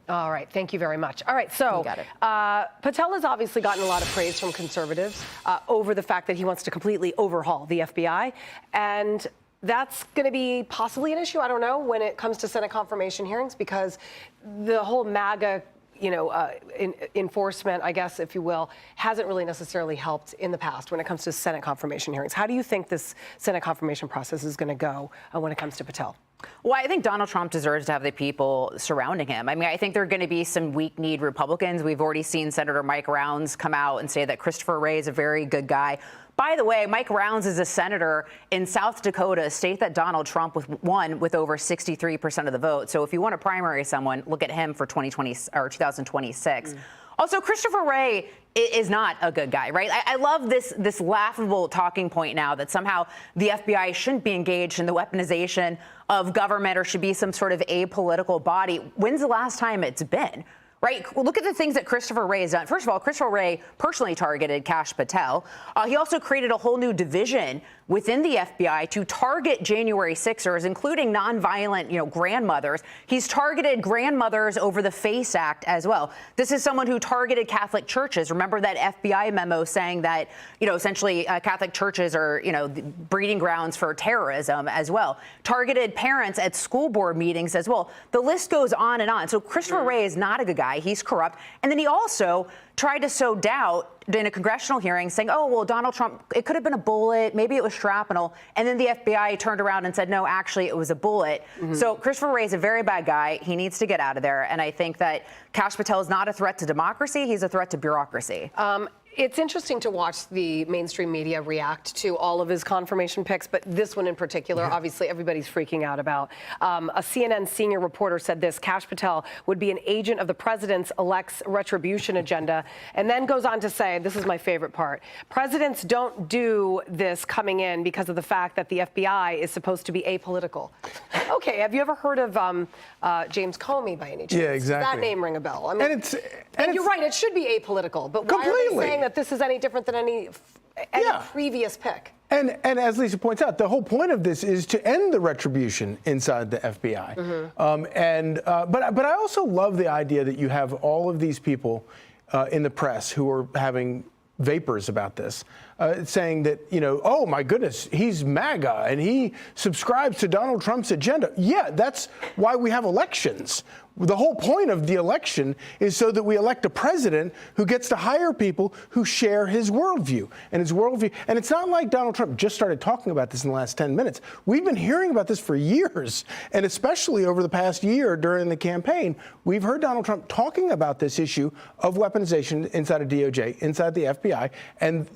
All right. Thank you very much. All right. So Patel has obviously gotten a lot of praise from conservatives over the fact that he wants to completely overhaul the FBI. And that's going to be possibly an issue, I don't know, when it comes to Senate confirmation hearings, because the whole MAGA enforcement, I guess, if you will, hasn't really necessarily helped in the past when it comes to Senate confirmation hearings. How do you think this Senate confirmation process is going to go when it comes to Patel? Well, I think Donald Trump deserves to have the people surrounding him. I mean, I think there are going to be some weak-kneed Republicans. We've already seen Senator Mike Rounds come out and say that Christopher Wray is a very good guy. By the way, Mike Rounds is a senator in South Dakota, a state that Donald Trump won with over 63% of the vote. So if you want to primary someone, look at him for 2026. Also, Christopher Wray is not a good guy, right? I love this laughable talking point now that somehow the FBI shouldn't be engaged in the weaponization of government or should be some sort of apolitical body. When's the last time it's been? Right? Well, look at the things that Christopher Wray has done. First of all, Christopher Wray personally targeted Kash Patel. He also created a whole new division within the FBI to target January 6ers, including nonviolent, grandmothers. He's targeted grandmothers over the FACE Act as well. This is someone who targeted Catholic churches. Remember that FBI memo saying that, essentially Catholic churches are, the breeding grounds for terrorism as well. Targeted parents at school board meetings as well. The list goes on and on. So Christopher Wray is not a good guy. He's corrupt. And then he also tried to sow doubt in a congressional hearing saying, oh, well, Donald Trump, it could have been a bullet. Maybe it was shrapnel. And then the FBI turned around and said, no, actually, it was a bullet. So Christopher Wray is a very bad guy. He needs to get out of there. And I think that Kash Patel is not a threat to democracy. He's a threat to bureaucracy. It's interesting to watch the mainstream media react to all of his confirmation picks, but this one in particular, obviously everybody's freaking out about. A CNN senior reporter said this: Kash Patel would be an agent of the president's-elect's retribution agenda, and then goes on to say, this is my favorite part, presidents don't do this coming in because of the fact that the FBI is supposed to be apolitical. Okay, have you ever heard of James Comey by any chance? Yeah, exactly. Does that name ring a bell? I mean, and you're right, it should be apolitical, but why are they saying that this is any different than any previous pick? And as Lisa points out, the whole point of this is to end the retribution inside the FBI. But I also love the idea that you have all of these people in the press who are having vapors about this, saying that, oh, my goodness, he's MAGA and he subscribes to Donald Trump's agenda. Yeah, that's why we have elections. The whole point of the election is so that we elect a president who gets to hire people who share his worldview. And it's not like Donald Trump just started talking about this in the last 10 minutes. We've been hearing about this for years, and especially over the past year during the campaign, we've heard Donald Trump talking about this issue of weaponization inside of DOJ, inside the FBI, and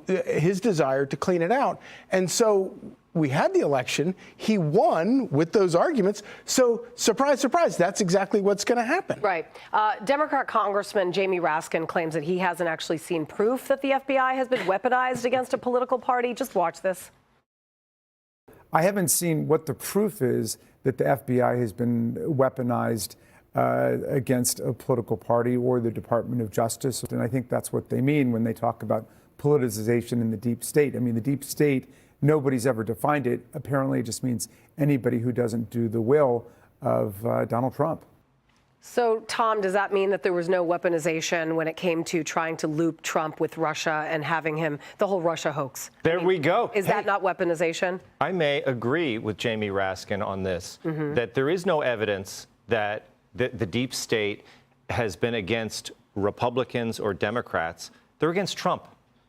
his desire to clean it out. And so we had the election. He won with those arguments. So, surprise, surprise, that's exactly what's going to happen. Right. Democrat Congressman Jamie Raskin claims that he hasn't actually seen proof that the FBI has been weaponized against a political party. Just watch this. I haven't seen what the proof is that the FBI has been weaponized against a political party or the Department of Justice. And I think that's what they mean when they talk about politicization in the deep state. I mean, the deep state, nobody's ever defined it. Apparently, it just means anybody who doesn't do the will of Donald Trump. So, Tom, does that mean that there was no weaponization when it came to trying to loop Trump with Russia and having him, the whole Russia hoax? There we go. Is that not weaponization? I may agree with Jamie Raskin on this, that there is no evidence that the deep state has been against Republicans or Democrats. They're against Trump.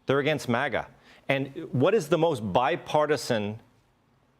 They're against MAGA. And what is the most bipartisan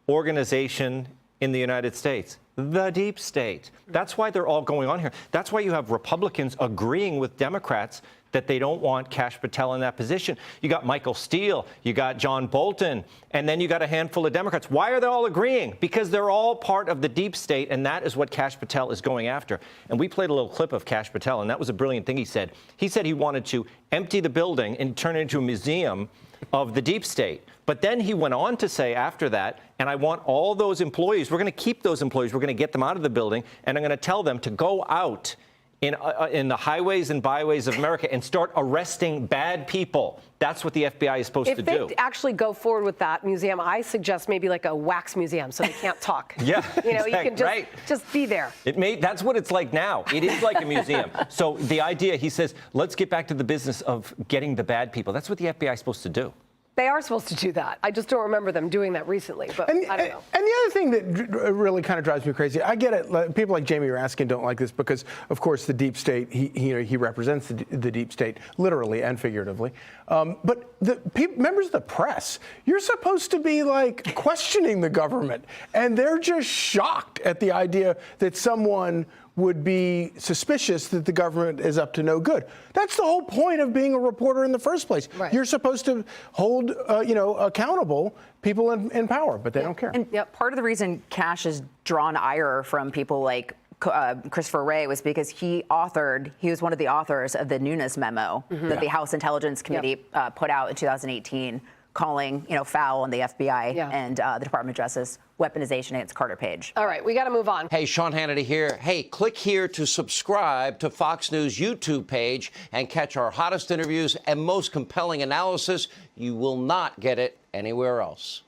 organization in the United States? The deep state. That's why they're all going on here. That's why you have Republicans agreeing with Democrats that they don't want Kash Patel in that position. You got Michael Steele, you got John Bolton, and then you got a handful of Democrats. Why are they all agreeing? Because they're all part of the deep state, and that is what Kash Patel is going after. And we played a little clip of Kash Patel, and that was a brilliant thing he said. He said he wanted to empty the building and turn it into a museum of the deep state. But then he went on to say after that, and I want all those employees, we're going to keep those employees, we're going to get them out of the building, and I'm going to tell them to go out in the highways and byways of America and start arresting bad people. That's what the FBI is supposed to do. If they actually go forward with that museum, I suggest maybe like a wax museum so they can't talk. Yeah, you know, exactly, you can just be there. That's what it's like now. It is like a museum. So the idea, he says, let's get back to the business of getting the bad people. That's what the FBI is supposed to do. They are supposed to do that. I just don't remember them doing that recently, but I don't know. And the other thing that really kind of drives me crazy, I get it. People like Jamie Raskin don't like this because, of course, the deep state, he represents the deep state literally and figuratively. But members of the press, you're supposed to be like questioning the government, and they're just shocked at the idea that someone would be suspicious that the government is up to no good. That's the whole point of being a reporter in the first place. Right. You're supposed to hold, accountable people in power, but they don't care. And part of the reason Kash has drawn ire from people like Christopher Wray was because he was one of the authors of the Nunes memo that the House Intelligence Committee put out in 2018, calling, foul on the FBI and the Department of Justice weaponization against Carter Page. All right, we got to move on. Hey, Sean Hannity here. Hey, click here to subscribe to Fox News YouTube page and catch our hottest interviews and most compelling analysis. You will not get it anywhere else.